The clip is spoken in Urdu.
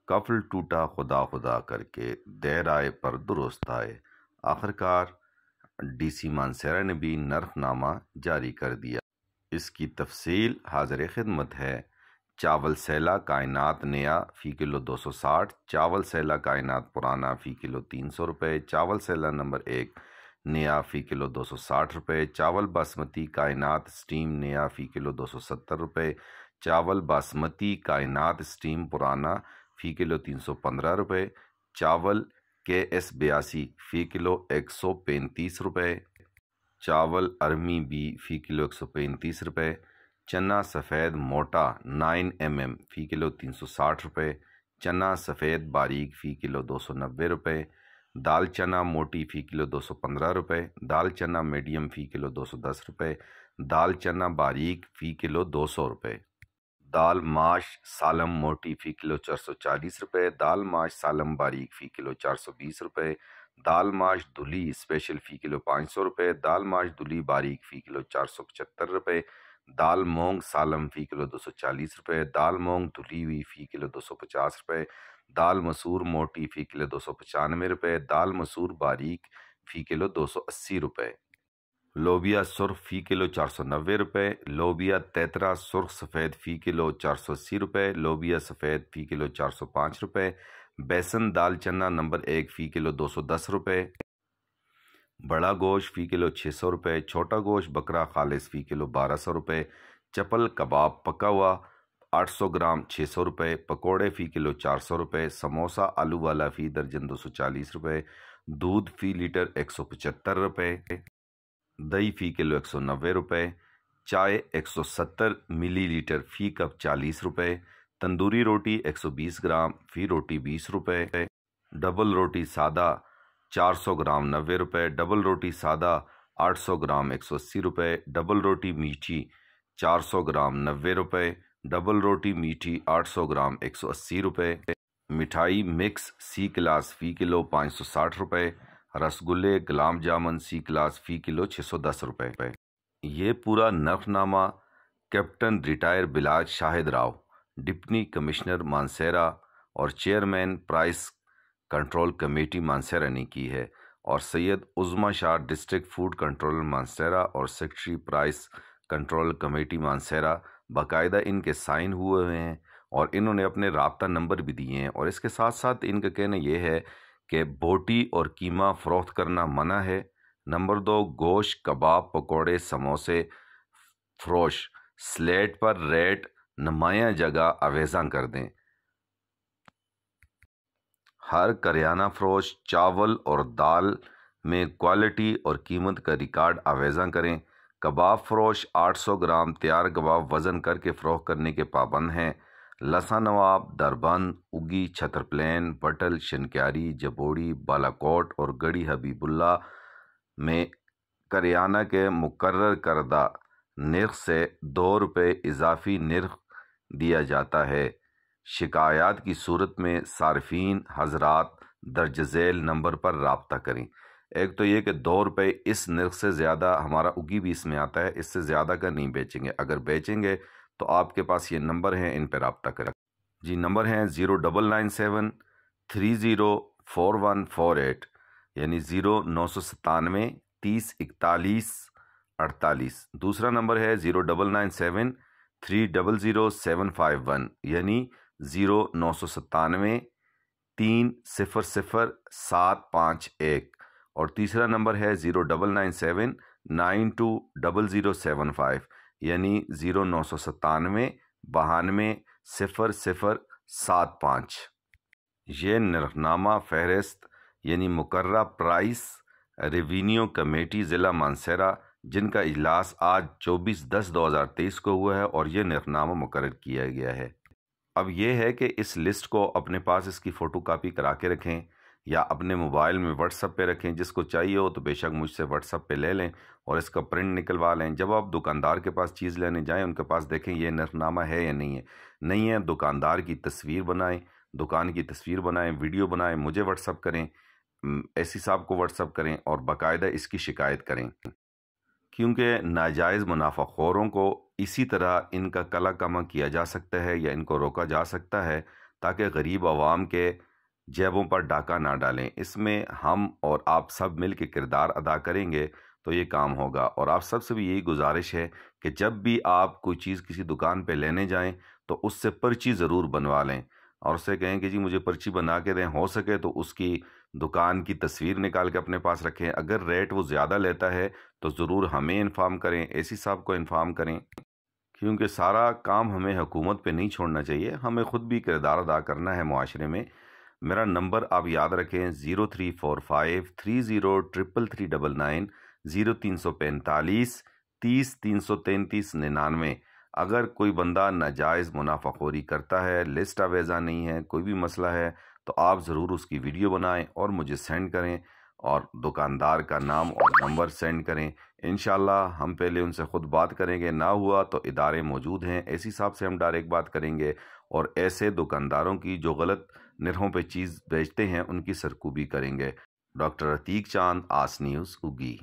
کفل ٹوٹا خدا خدا کر کے، دیر آئے پر درست آئے۔ آخرکار ڈی سی مانسیرا نے بھی نرخ نامہ جاری کر دیا۔ اس کی تفصیل حاضر خدمت ہے۔ چاول سیلا کائنات نیا فی کلو 260، چاول سیلا کائنات پرانا فی کلو 300 روپے، چاول سیلا نمبر 1 نیا فی کلو 260 روپے، چاول باسمتی کائنات سٹیم نیا فی کلو 270 روپے، چاول باسمتی کائنات سٹیم پرانا فی کلو 315 روپے، چاول کے ایس 82 فی کلو 135 روپے، چاول ارمی بی فی کلو 135 روپے، چنا سفید موٹا 9 mm فی کلو 360 روپے، چنا سفید باریک فی کلو 290 روپے، دال چنا موٹی فی کلو 215 روپے، دال چنا میڈیم فی کلو 210 روپے، دال چنا باریک فی کلو 200 روپے، دال ماش سالم موٹی فی کلو 440 روپے، دال ماش سالم باریک فی کلو 420 روپے، دال ماش دھلی اسپیشل فی کلو 500 روپے، دال ماش دھلی باریک فی کلو 475 روپے، دال مونگ سالم فی کلو 240 روپے، دال مونگ دھلی ہوئی فی کلو 250 روپے، دال مسور موٹی فی کلو 295 روپے، دال مسور باریک فی کلو 280 روپے، لوبیا سرخ فی کلو 490 روپے، لوبیا تیترا سرخ سفید فی کلو 480 روپے، لوبیا سفید فی کلو 405 روپے، بیسن دال چنا نمبر 1 فی کلو 210 روپے، بڑا گوشت فی کلو 600 روپے، چھوٹا گوشت بکرا خالص فی کلو 1200 روپے، چپل کباب پکا ہوا 800 گرام 600 روپے، پکوڑے فی کلو 400 روپے، سموسا آلو والا فی درجن 240 روپے، دودھ فی لیٹر 175 روپے، دہی فی کلو 190 روپے، چائے 170 ملی لیٹر فی کپ 40 روپے، تندوری روٹی 120 گرام فی روٹی 20 روپے، ڈبل روٹی سادہ 400 گرام 90 روپے، ڈبل روٹی سادہ 800 گرام 180 روپے، ڈبل روٹی میٹھی 400 گرام 90 روپے، ڈبل روٹی میٹھی 800 گرام 180 روپے، مٹھائی مکس سی کلاس فی کلو 560 روپے، رسگلے گلاب جامن سی کلاس فی کلو 610 روپے۔ یہ پورا نرخ نامہ کیپٹن ریٹائر بلاج شاہد راؤ، ڈپٹی کمشنر مانسیرا اور chairman price control committee Mansehra نے کی ہے، اور سید عظمی شاہ ڈسٹرکٹ فوڈ کنٹرولر مانسیرا اور secretary price control committee Mansehra باقاعدہ ان کے سائن ہوئے ہیں، اور انہوں نے اپنے رابطہ نمبر بھی دیے ہیں، اور اس کے ساتھ ساتھ ان کا کہنا یہ ہے کہ بوٹی اور قیمہ فروخت کرنا منع ہے۔ نمبر 2، گوشت کباب پکوڑے سموسے فروش سلیٹ پر ریٹ نمایاں جگہ آویزاں کر دیں۔ ہر کریانہ فروش چاول اور دال میں کوالٹی اور قیمت کا ریکارڈ آویزاں کریں۔ کباب فروش 800 گرام تیار کباب وزن کر کے فروخت کرنے کے پابند ہیں۔ لسا نواب، دربند، اگی، چھتر پلین، بٹل، شنکیاری، جبوڑی، بالاکوٹ اور گڑھی حبیب اللہ میں کریانہ کے مقرر کردہ نرخ سے 2 روپے اضافی نرخ دیا جاتا ہے۔ شکایات کی صورت میں صارفین حضرات درج ذیل نمبر پر رابطہ کریں۔ ایک تو یہ کہ 2 روپے اس نرخ سے زیادہ ہمارا اگی بھی اس میں آتا ہے، اس سے زیادہ کا نہیں بیچیں گے۔ اگر بیچیں گے تو آپ کے پاس یہ نمبر ہیں، ان پہ رابطہ کریں۔ جی نمبر ہیں 0997 304148، یعنی 0997 30 41 48۔ دوسرا نمبر ہے 0997 300 751، یعنی 0997 300 751، اور تیسرا نمبر ہے 0997 920075، یعنی 0997 92 0075۔ یہ نرخ نامہ فہرست یعنی مقررہ پرائس ریونیو کمیٹی ضلع مانسیرا، جن کا اجلاس آج 24/10/2023 کو ہوا ہے، اور یہ نرخ نامہ مقرر کیا گیا ہے۔ اب یہ ہے کہ اس لسٹ کو اپنے پاس اس کی فوٹو کاپی کرا کے رکھیں، یا اپنے موبائل میں واٹس ایپ پہ رکھیں۔ جس کو چاہیے ہو تو بے شک مجھ سے واٹس ایپ پہ لے لیں اور اس کا پرنٹ نکلوا لیں۔ جب آپ دکاندار کے پاس چیز لینے جائیں، ان کے پاس دیکھیں یہ نرخ نامہ ہے یا نہیں ہے۔ نہیں ہے، دکاندار کی تصویر بنائیں، دکان کی تصویر بنائیں، ویڈیو بنائیں، مجھے واٹس ایپ کریں، ایسی صاحب کو واٹس ایپ کریں، اور باقاعدہ اس کی شکایت کریں، کیونکہ ناجائز منافع خوروں کو اسی طرح ان کا کلا کما کیا جا سکتا ہے یا ان کو روکا جا سکتا ہے تاکہ غریب عوام کے جیبوں پر ڈاکہ نہ ڈالیں۔ اس میں ہم اور آپ سب مل کے کردار ادا کریں گے تو یہ کام ہوگا۔ اور آپ سب سے بھی یہی گزارش ہے کہ جب بھی آپ کوئی چیز کسی دکان پہ لینے جائیں تو اس سے پرچی ضرور بنوا لیں، اور اس سے کہیں کہ جی مجھے پرچی بنا کے دیں، ہو سکے تو اس کی دکان کی تصویر نکال کے اپنے پاس رکھیں۔ اگر ریٹ وہ زیادہ لیتا ہے تو ضرور ہمیں انفارم کریں، اے سی صاحب کو انفارم کریں، کیونکہ سارا کام ہمیں حکومت پہ نہیں چھوڑنا چاہیے، ہمیں خود بھی کردار ادا کرنا ہے معاشرے میں۔ میرا نمبر آپ یاد رکھیں 0345 303399 0345 30 333 99۔ اگر کوئی بندہ ناجائز منافع خوری کرتا ہے، لسٹ آویزہ نہیں ہے، کوئی بھی مسئلہ ہے، تو آپ ضرور اس کی ویڈیو بنائیں اور مجھے سینڈ کریں، اور دکاندار کا نام اور نمبر سینڈ کریں۔ انشاءاللہ ہم پہلے ان سے خود بات کریں گے، نہ ہوا تو ادارے موجود ہیں، اے سی صاحب سے ہم ڈائریکٹ بات کریں گے، اور ایسے دکانداروں کی جو غلط نرخوں پہ چیز بیچتے ہیں ان کی سرکوبی کریں گے۔ ڈاکٹر عتیق چاند، آس نیوز، اگی۔